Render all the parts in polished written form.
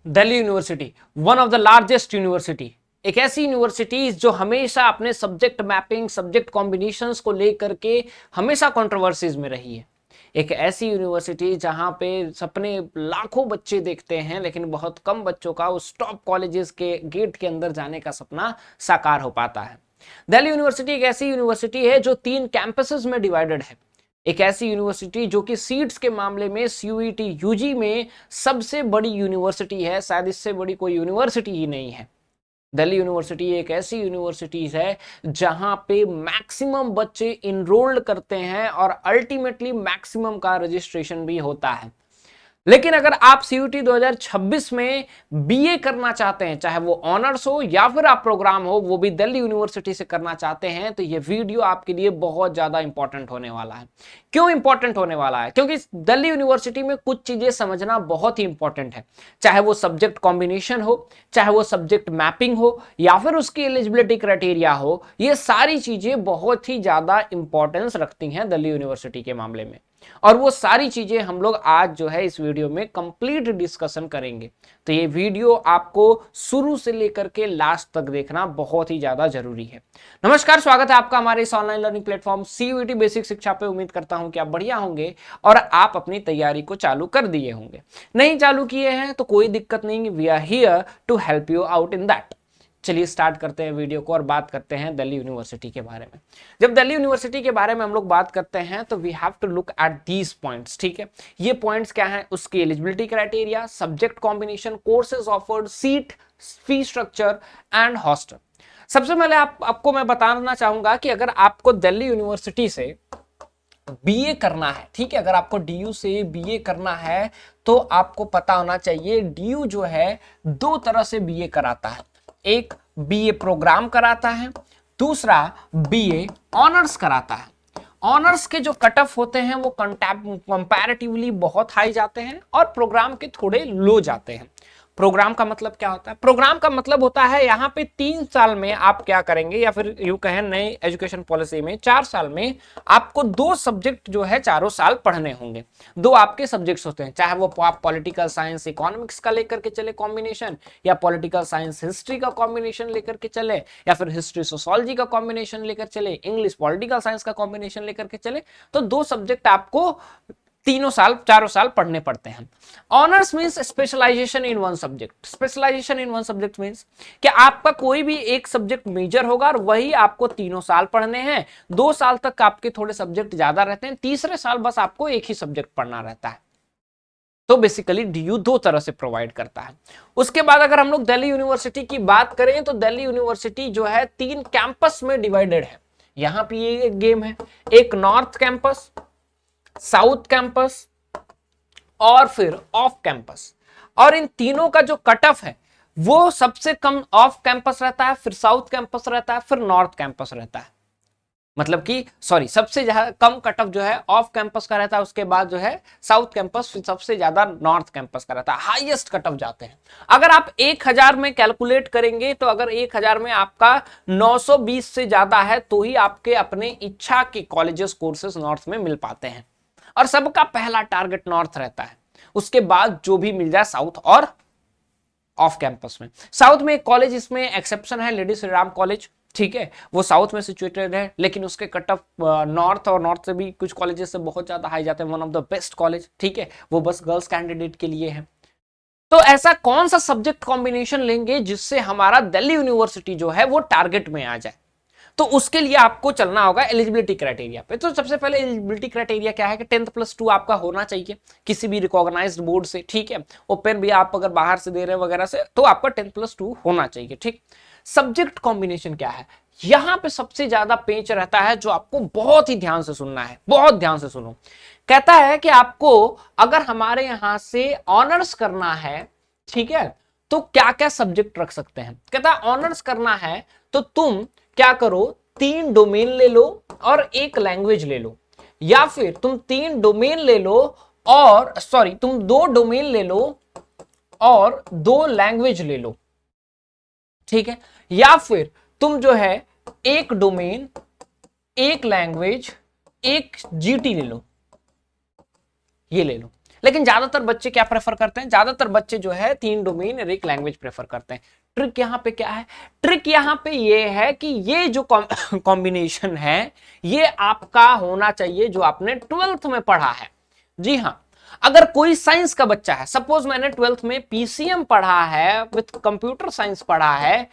Delhi university, one of the largest university, एक ऐसी university जो हमेशा अपने सब्जेक्ट मैपिंग, सब्जेक्ट कॉम्बिनेशंस को लेकर के हमेशा कंट्रोवर्सीज में रही है। एक ऐसी यूनिवर्सिटी जहां पे सपने लाखों बच्चे देखते हैं, लेकिन बहुत कम बच्चों का उस टॉप कॉलेजेस के गेट के अंदर जाने का सपना साकार हो पाता है। दिल्ली यूनिवर्सिटी एक ऐसी यूनिवर्सिटी है जो 3 कैंपसेस में डिवाइडेड है। एक ऐसी यूनिवर्सिटी जो कि सीट्स के मामले में सीयूईटी यूजी में सबसे बड़ी यूनिवर्सिटी है, शायद इससे बड़ी कोई यूनिवर्सिटी ही नहीं है। दिल्ली यूनिवर्सिटी एक ऐसी यूनिवर्सिटी है जहां पे मैक्सिमम बच्चे इनरोल्ड करते हैं और अल्टीमेटली मैक्सिमम का रजिस्ट्रेशन भी होता है। लेकिन अगर आप सीयूटी 2026 में बीए करना चाहते हैं, चाहे वो ऑनर्स हो या फिर आप प्रोग्राम हो, वो भी दिल्ली यूनिवर्सिटी से करना चाहते हैं, तो ये वीडियो आपके लिए बहुत ज्यादा इंपॉर्टेंट होने वाला है। क्यों इंपॉर्टेंट होने वाला है? क्योंकि दिल्ली यूनिवर्सिटी में कुछ चीजें समझना बहुत ही इंपॉर्टेंट है, चाहे वो सब्जेक्ट कॉम्बिनेशन हो, चाहे वो सब्जेक्ट मैपिंग हो, या फिर उसकी एलिजिबिलिटी क्राइटेरिया हो। ये सारी चीजें बहुत ही ज्यादा इंपॉर्टेंस रखती हैं दिल्ली यूनिवर्सिटी के मामले में, और वो सारी चीजें हम लोग आज जो है इस वीडियो में कंप्लीट डिस्कशन करेंगे। तो ये वीडियो आपको शुरू से लेकर के लास्ट तक देखना बहुत ही ज्यादा जरूरी है। नमस्कार, स्वागत है आपका हमारे इस online learning platform CUET basic शिक्षा पे। उम्मीद करता हूं कि आप बढ़िया होंगे और आप अपनी तैयारी को चालू कर दिए होंगे। नहीं चालू किए हैं तो कोई दिक्कत नहीं, we are here to help you out in that. चलिए स्टार्ट करते हैं वीडियो को और बात करते हैं दिल्ली यूनिवर्सिटी के बारे में। जब दिल्ली यूनिवर्सिटी के बारे में हम लोग बात करते हैं तो we have to look at these points. ठीक है, ये पॉइंट्स क्या हैं? उसकी eligibility criteria, subject combination, courses offered, seat, fee structure and hostel. सबसे पहले आपको मैं बताना चाहूंगा कि अगर आपको दिल्ली यूनिवर्सिटी से बीए करना है, ठीक है, अगर आपको डीयू से बीए करना है तो आपको पता होना चाहिए डीयू जो है 2 तरह से बीए कराता है। एक बीए प्रोग्राम कराता है, दूसरा बीए ऑनर्स कराता है। ऑनर्स के जो कट ऑफ होते हैं वो कंपैरेटिवली बहुत हाई जाते हैं और प्रोग्राम के थोड़े लो जाते हैं। प्रोग्राम का मतलब क्या होता है? प्रोग्राम का मतलब होता है यहाँ पे 3 साल में आप क्या करेंगे, या फिर यूं कहें नए एजुकेशन पॉलिसी में 4 साल में आपको 2 सब्जेक्ट जो है चारों साल पढ़ने होंगे। 2 आपके सब्जेक्ट्स होते हैं, चाहे वो आप पॉलिटिकल साइंस इकोनॉमिक्स का लेकर के चले कॉम्बिनेशन, या पॉलिटिकल साइंस हिस्ट्री का कॉम्बिनेशन लेकर के चले, या फिर हिस्ट्री सोशोलॉजी का कॉम्बिनेशन लेकर चले, इंग्लिश पॉलिटिकल साइंस का कॉम्बिनेशन लेकर के चले। तो 2 सब्जेक्ट आपको चारों साल पढ़ने पड़ते हैं। Honours means specialisation in one subject. Specialisation in one subject means कि आपका कोई भी एक सब्जेक्ट मेजर होगा और वही आपको 3 साल पढ़ने हैं। 2 साल तक आपके थोड़े सब्जेक्ट ज्यादा रहते हैं, तीसरे साल बस आपको एक ही सब्जेक्ट पढ़ना रहता है। तो बेसिकली डीयू 2 तरह से प्रोवाइड करता है। उसके बाद अगर हम लोग दिल्ली यूनिवर्सिटी की बात करें तो दिल्ली यूनिवर्सिटी जो है 3 कैंपस में डिवाइडेड है। यहां पे ये एक गेम है, एक नॉर्थ कैंपस, साउथ कैंपस और फिर ऑफ कैंपस। और इन तीनों का जो कट ऑफ है वो सबसे कम ऑफ कैंपस रहता है, फिर साउथ कैंपस रहता है, फिर नॉर्थ कैंपस रहता है। मतलब कि सबसे ज्यादा कम कट ऑफ जो है ऑफ कैंपस का रहता है, उसके बाद जो है साउथ कैंपस, फिर सबसे ज्यादा नॉर्थ कैंपस का रहता है। हाईएस्ट कट ऑफ जाते हैं। अगर आप 1000 में कैलकुलेट करेंगे तो अगर 1000 में आपका 920 से ज्यादा है तो ही आपके अपने इच्छा के कॉलेजेस कोर्सेज नॉर्थ में मिल पाते हैं। और सबका पहला टारगेट नॉर्थ रहता है, उसके बाद जो भी मिल जाए साउथ और ऑफ कैंपस में। साउथ में एक कॉलेज इसमें एक्सेप्शन है, लेडी श्री राम कॉलेज, ठीक है, वो साउथ में सिचुएटेड है, लेकिन उसके कट ऑफ नॉर्थ और नॉर्थ से भी कुछ कॉलेजेस से बहुत ज्यादा हाई जाते हैं। One of the best college, ठीक है, वो बस गर्ल्स कैंडिडेट के लिए है। तो ऐसा कौन सा सब्जेक्ट कॉम्बिनेशन लेंगे जिससे हमारा दिल्ली यूनिवर्सिटी जो है वो टारगेट में आ जाए? तो उसके लिए आपको चलना होगा एलिजिबिलिटी क्राइटेरिया पे। तो सबसे पहले एलिजिबिलिटी क्राइटेरिया क्या है कि 10+2 आपका होना चाहिए किसी भी रिकॉग्नाइज्ड बोर्ड से, ठीक है। ओपन भी आप अगर बाहर से दे रहे हैं वगैरह से तो आपका 10+2 होना चाहिए, ठीक। सब्जेक्ट कॉम्बिनेशन क्या है? यहां पे सबसे ज्यादा पेच रहता है जो आपको बहुत ही ध्यान से सुनना है, बहुत ध्यान से सुनो। कहता है कि आपको अगर हमारे यहां से ऑनर्स करना है, ठीक है, तो क्या क्या सब्जेक्ट रख सकते हैं। कहता है ऑनर्स करना है तो तुम क्या करो, 3 डोमेन ले लो और 1 लैंग्वेज ले लो, या फिर तुम 3 डोमेन ले लो और तुम 2 डोमेन ले लो और 2 लैंग्वेज ले लो, ठीक है। या फिर तुम जो है 1 डोमेन, 1 लैंग्वेज, 1 जीटी ले लो, ये ले लो। लेकिन ज्यादातर बच्चे क्या प्रेफर करते हैं, ज्यादातर बच्चे जो है 3 डोमेन और 1 लैंग्वेज प्रेफर करते हैं। ट्रिक यहाँ पे क्या है, ट्रिक यहाँ पे ये है कि ये जो कॉम्बिनेशन है ये आपका होना चाहिए जो आपने 12th में पढ़ा है। जी हाँ, अगर कोई साइंस का बच्चा है, सपोज मैंने 12th में पीसीएम पढ़ा है, विथ कंप्यूटर साइंस पढ़ा है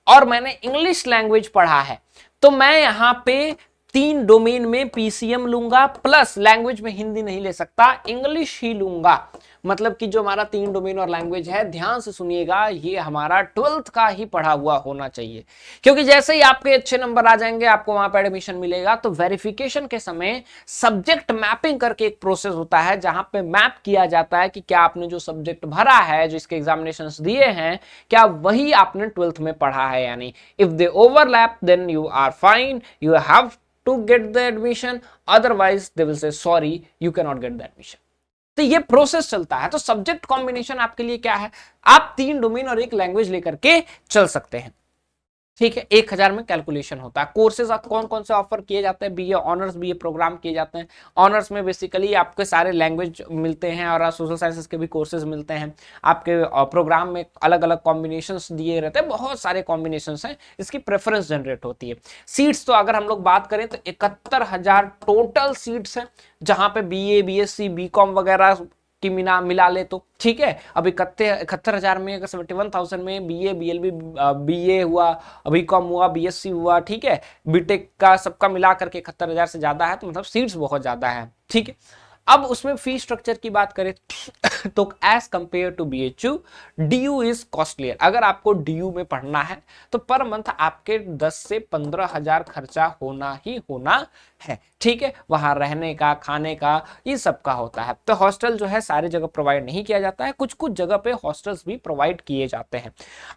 और मैंने इंग्लिश लैंग्वेज पढ़ा है, तो मैं यहां पे 3 डोमेन में पीसीएम लूंगा, प्लस लैंग्वेज में हिंदी नहीं ले सकता, इंग्लिश ही लूंगा। मतलब कि जो हमारा 3 डोमेन और लैंग्वेज है, ध्यान से सुनिएगा, ये हमारा 12th का ही पढ़ा हुआ होना चाहिए। क्योंकि जैसे ही आपके अच्छे नंबर आ जाएंगे, आपको वहां पर एडमिशन मिलेगा, तो वेरिफिकेशन के समय सब्जेक्ट मैपिंग करके एक प्रोसेस होता है जहां पे मैप किया जाता है कि क्या आपने जो सब्जेक्ट भरा है, जो इसके एग्जामिनेशंस दिए हैं, क्या वही आपने 12th में पढ़ा है या नहीं। If they overlap then you are fine, you have to get the admission, otherwise they will say sorry, you cannot get the admission। तो ये प्रोसेस चलता है। तो सब्जेक्ट कॉम्बिनेशन आपके लिए क्या है, आप 3 डोमेन और 1 लैंग्वेज लेकर के चल सकते हैं, ठीक है। 1000 में कैलकुलेशन होता है। कोर्सेज कौन कौन से ऑफर किए जाते हैं, बीए ऑनर्स बीए प्रोग्राम किए जाते हैं। ऑनर्स में बेसिकली आपके सारे लैंग्वेज मिलते हैं और सोशल साइंसेस के भी कोर्सेज मिलते हैं। आपके प्रोग्राम में अलग अलग कॉम्बिनेशंस दिए रहते हैं, बहुत सारे कॉम्बिनेशंस हैं, इसकी प्रेफरेंस जनरेट होती है। सीट्स तो अगर हम लोग बात करें तो 71,000 टोटल सीट्स हैं, जहां पे बीए बीएससी बीकॉम वगैरह की मिला ले तो ठीक है। अब 71,000 में अगर 71,000 में बीए बीएलबी बीए हुआ, बीकॉम हुआ, बीएससी हुआ, ठीक है, बीटेक का सबका मिला करके 71,000 से ज्यादा है, तो मतलब सीट्स बहुत ज्यादा है, ठीक है। अब उसमें फी स्ट्रक्चर की बात करें तो as compare to BHU, DU is costlier. अगर आपको डीयू में पढ़ना है तो पर मंथ आपके 10 से 15,000 खर्चा होना ही होना है, ठीक है। वहां रहने का, खाने का, ये सब का होता है। तो हॉस्टल जो है सारी जगह प्रोवाइड नहीं किया जाता है, कुछ कुछ जगह पे हॉस्टल्स भी प्रोवाइड किए जाते हैं।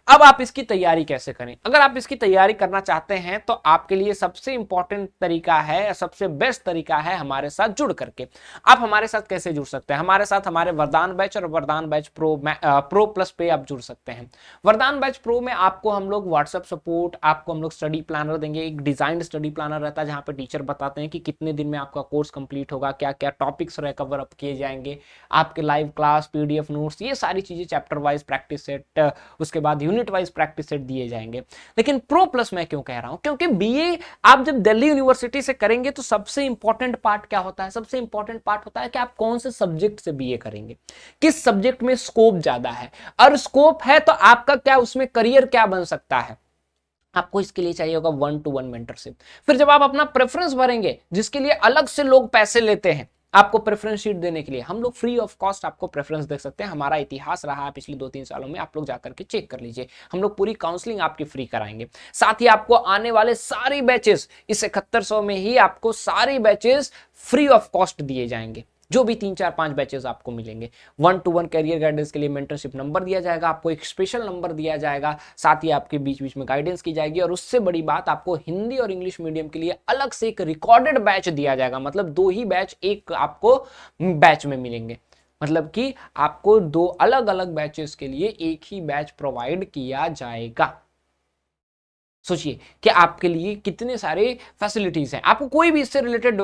अब आप इसकी तैयारी कैसे करें, अगर आप इसकी तैयारी करना चाहते हैं तो आपके लिए सबसे इंपॉर्टेंट तरीका है, सबसे बेस्ट तरीका है हमारे साथ जुड़ करके। आप हमारे साथ कैसे जुड़ सकते हैं, हमारे साथ हमारे वरदान बैच और वरदान बैच प्रो प्लस पे आप जुड़ सकते हैं। वरदान बैच प्रो में आपको हम लोग व्हाट्सएप सपोर्ट, आपको हम लोग स्टडी प्लानर देंगे, एक डिजाइंड स्टडी प्लानर रहता है जहां पे टीचर बताते हैं कि कितने दिन में आपका कोर्स कंप्लीट होगा, क्या क्या टॉपिक्स कवर अप किए जाएंगे, आपके लाइव क्लास, पीडीएफ नोट्स, ये सारी चीजें, चैप्टर वाइज प्रैक्टिस सेट, उसके बाद यूनिट वाइज प्रैक्टिस सेट दिए जाएंगे। लेकिन प्रो प्लस मैं क्यों कह रहा हूं, क्योंकि बीए आप जब दिल्ली यूनिवर्सिटी से करेंगे तो सबसे इंपॉर्टेंट पार्ट क्या होता है, सबसे इंपॉर्टेंट पार्ट होता है कि आप कौन से सब्जेक्ट से बीए करेंगे, किस सब्जेक्ट में स्कोप ज्यादा है, और स्कोप है तो आपका क्या उसमें करियर क्या बन सकता है। आपको इसके लिए चाहिए होगा 1-to-1 मेंटरशिप। फिर जब आप अपना प्रेफरेंस भरेंगे, जिसके लिए अलग से लोग पैसे लेते हैं आपको प्रेफरेंस शीट देने के लिए, हम लोग फ्री ऑफ कॉस्ट आपको प्रेफरेंस दे सकते हैं। हमारा इतिहास रहा है पिछले 2-3 सालों में, आप लोग जाकर के चेक कर लीजिए। हम लोग पूरी काउंसलिंग आपकी फ्री कराएंगे। साथ ही आपको आने वाले सारी बैचेस, इस 7100 में ही आपको सारी बैचेस फ्री ऑफ कॉस्ट दिए जाएंगे। जो भी 3-4-5 बैचेस आपको मिलेंगे, 1-to-1 कैरियर गाइडेंस के लिए मेंटरशिप नंबर दिया जाएगा, आपको एक स्पेशल नंबर दिया जाएगा, साथ ही आपके बीच बीच में गाइडेंस की जाएगी, और उससे बड़ी बात, आपको हिंदी और इंग्लिश मीडियम के लिए अलग से एक रिकॉर्डेड बैच दिया जाएगा। मतलब 2 ही बैच एक आपको बैच में मिलेंगे, मतलब कि आपको 2 अलग अलग बैचेस के लिए एक ही बैच प्रोवाइड किया जाएगा। सोचिए कि आपके लिए कितने सारे फैसिलिटीज हैं। आपको कोई भी इससे रिलेटेड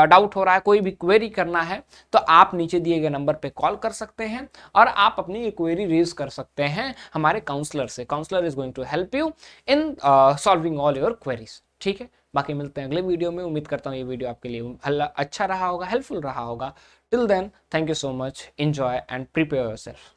डाउट हो रहा है, कोई भी क्वेरी करना है, तो आप नीचे दिए गए नंबर पे कॉल कर सकते हैं और आप अपनी क्वेरी रेज कर सकते हैं हमारे काउंसलर से। Counsellor is going to help you in solving all your queries, ठीक है। बाकी मिलते हैं अगले वीडियो में। उम्मीद करता हूँ ये वीडियो आपके लिए अच्छा रहा होगा, हेल्पफुल रहा होगा। Till then, thank you so much, enjoy and prepare yourself.